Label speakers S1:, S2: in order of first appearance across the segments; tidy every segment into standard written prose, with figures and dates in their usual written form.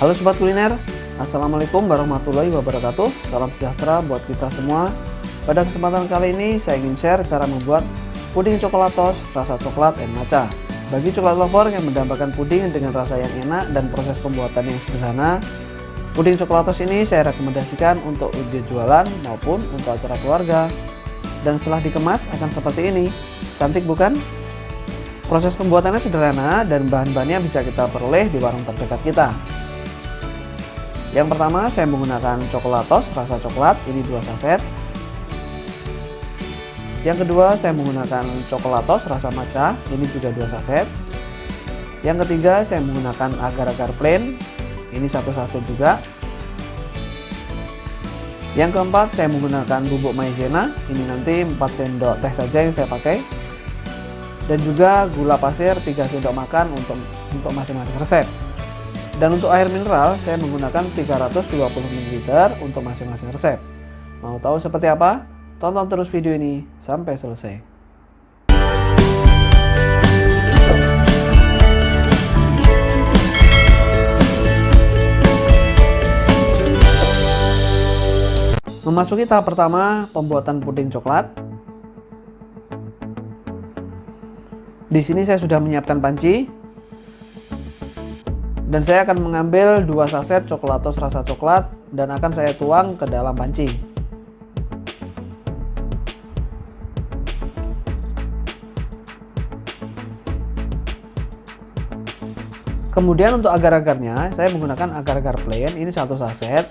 S1: Halo Sobat Kuliner, Assalamualaikum warahmatullahi wabarakatuh. Salam sejahtera buat kita semua. Pada kesempatan kali ini saya ingin share cara membuat puding coklatos rasa coklat and matcha. Bagi coklat lover yang mendambakan puding dengan rasa yang enak dan proses pembuatan yang sederhana, puding coklatos ini saya rekomendasikan untuk ide jualan maupun untuk acara keluarga. Dan setelah dikemas akan seperti ini. Cantik bukan? Proses pembuatannya sederhana dan bahan-bahannya bisa kita peroleh di warung terdekat kita. Yang pertama saya menggunakan coklatos rasa coklat, ini 2 saset. Yang kedua saya menggunakan coklatos rasa matcha, ini juga 2 saset. Yang ketiga saya menggunakan agar-agar plain, ini 1 saset juga. Yang keempat saya menggunakan bubuk maizena, ini nanti 4 sendok teh saja yang saya pakai. Dan juga gula pasir 3 sendok makan untuk masing-masing resep. Dan untuk air mineral saya menggunakan 320 ml untuk masing-masing resep. Mau tahu seperti apa? Tonton terus video ini sampai selesai. Memasuki tahap pertama, pembuatan puding coklat. Di sini saya sudah menyiapkan panci. Dan saya akan mengambil 2 saset coklatos rasa coklat dan akan saya tuang ke dalam panci. Kemudian untuk agar-agarnya, saya menggunakan agar-agar plain, ini 1 saset.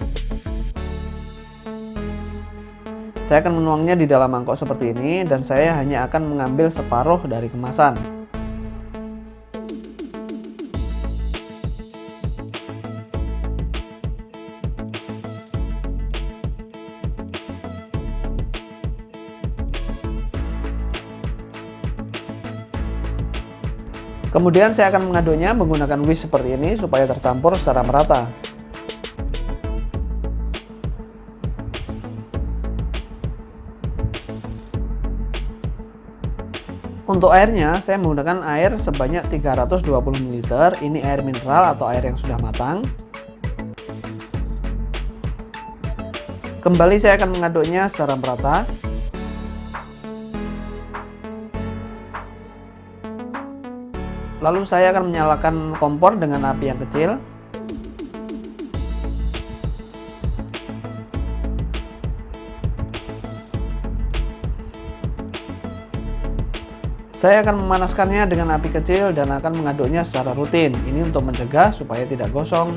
S1: Saya akan menuangnya di dalam mangkok seperti ini dan saya hanya akan mengambil separuh dari kemasan. Kemudian saya akan mengaduknya menggunakan whisk seperti ini supaya tercampur secara merata. Untuk airnya, saya menggunakan air sebanyak 320 ml. Ini air mineral atau air yang sudah matang. Kembali saya akan mengaduknya secara merata. Lalu saya akan menyalakan kompor dengan api yang kecil. Saya akan memanaskannya dengan api kecil dan akan mengaduknya secara rutin. Ini untuk mencegah supaya tidak gosong.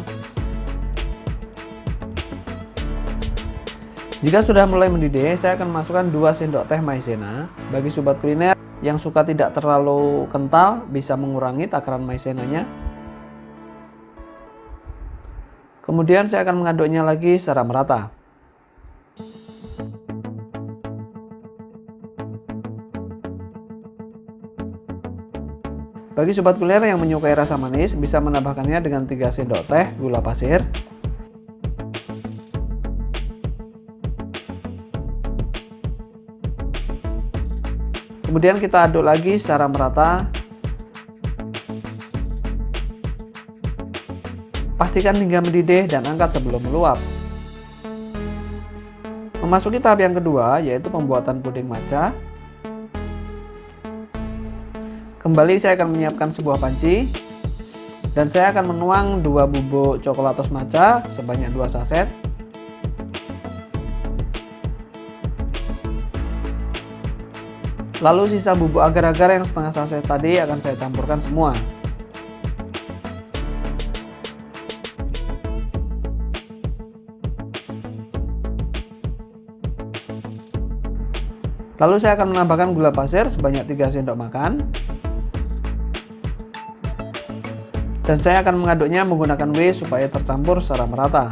S1: Jika sudah mulai mendidih, saya akan masukkan 2 sendok teh maizena. Bagi sobat kuliner yang suka tidak terlalu kental, bisa mengurangi takaran maizenanya. Kemudian saya akan mengaduknya lagi secara merata. Bagi sobat kuliner yang menyukai rasa manis, bisa menambahkannya dengan 3 sendok teh gula pasir. Kemudian kita aduk lagi secara merata. Pastikan hingga mendidih dan angkat sebelum meluap. Memasuki tahap yang kedua, yaitu pembuatan puding matcha. Kembali saya akan menyiapkan sebuah panci dan saya akan menuang 2 bubuk coklatos matcha sebanyak 2 saset. Lalu sisa bubuk agar-agar yang setengah saset tadi akan saya campurkan semua. Lalu saya akan menambahkan gula pasir sebanyak 3 sendok makan. Dan saya akan mengaduknya menggunakan whisk supaya tercampur secara merata.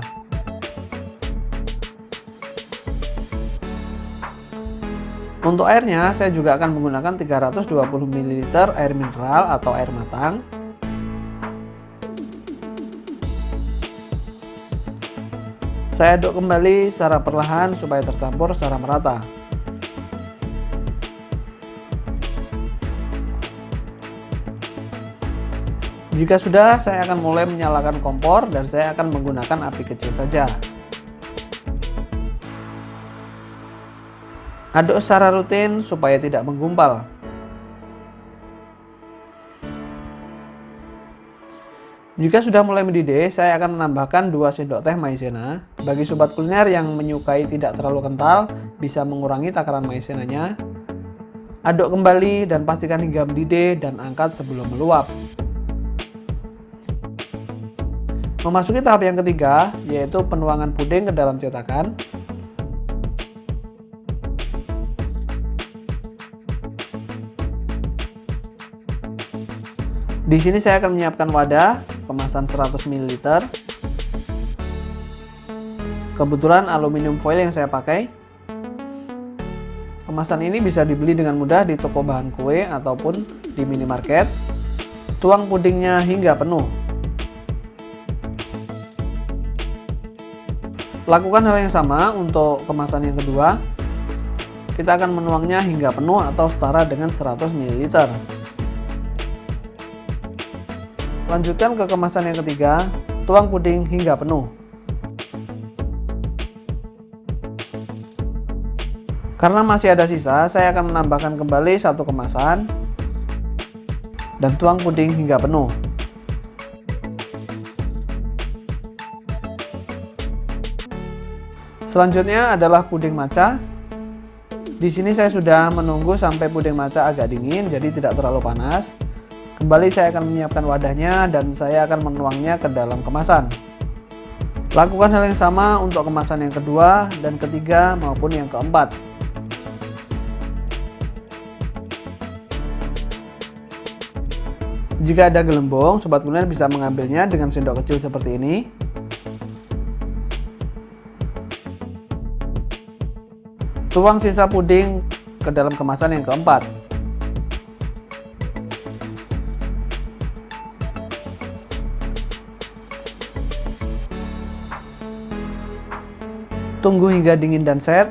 S1: Untuk airnya, saya juga akan menggunakan 320 ml air mineral atau air matang. Saya aduk kembali secara perlahan supaya tercampur secara merata. Jika sudah, saya akan mulai menyalakan kompor dan saya akan menggunakan api kecil saja. Aduk secara rutin supaya tidak menggumpal. Jika sudah mulai mendidih, saya akan menambahkan 2 sendok teh maizena. Bagi sobat kuliner yang menyukai tidak terlalu kental, bisa mengurangi takaran maizenanya. Aduk kembali dan pastikan hingga mendidih dan angkat sebelum meluap. Memasuki tahap yang ketiga, yaitu penuangan puding ke dalam cetakan. Di sini saya akan menyiapkan wadah kemasan 100 ml. Kebetulan aluminium foil yang saya pakai. Kemasan ini bisa dibeli dengan mudah di toko bahan kue ataupun di minimarket. Tuang pudingnya hingga penuh. Lakukan hal yang sama untuk kemasan yang kedua. Kita akan menuangnya hingga penuh atau setara dengan 100 ml. Lanjutkan ke kemasan yang ketiga, tuang puding hingga penuh. Karena masih ada sisa, saya akan menambahkan kembali 1 kemasan dan tuang puding hingga penuh. Selanjutnya adalah puding matcha. Di sini saya sudah menunggu sampai puding matcha agak dingin, jadi tidak terlalu panas. Kembali saya akan menyiapkan wadahnya dan saya akan menuangnya ke dalam kemasan. Lakukan hal yang sama untuk kemasan yang kedua dan ketiga maupun yang keempat. Jika ada gelembung, sobat kuliner bisa mengambilnya dengan sendok kecil seperti ini. Tuang sisa puding ke dalam kemasan yang keempat. Tunggu hingga dingin dan set.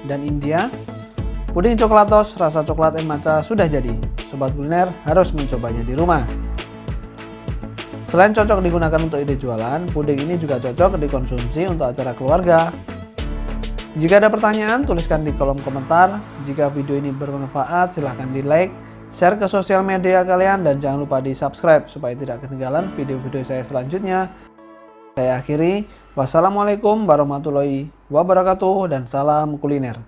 S1: Dan ini dia, puding coklatos rasa coklat and matcha sudah jadi. Sobat kuliner harus mencobanya di rumah. Selain cocok digunakan untuk ide jualan, puding ini juga cocok dikonsumsi untuk acara keluarga. Jika ada pertanyaan, tuliskan di kolom komentar. Jika video ini bermanfaat, silahkan di like, share ke sosial media kalian, dan jangan lupa di subscribe supaya tidak ketinggalan video-video saya selanjutnya. Saya akhiri, wassalamualaikum warahmatullahi wabarakatuh dan salam kuliner.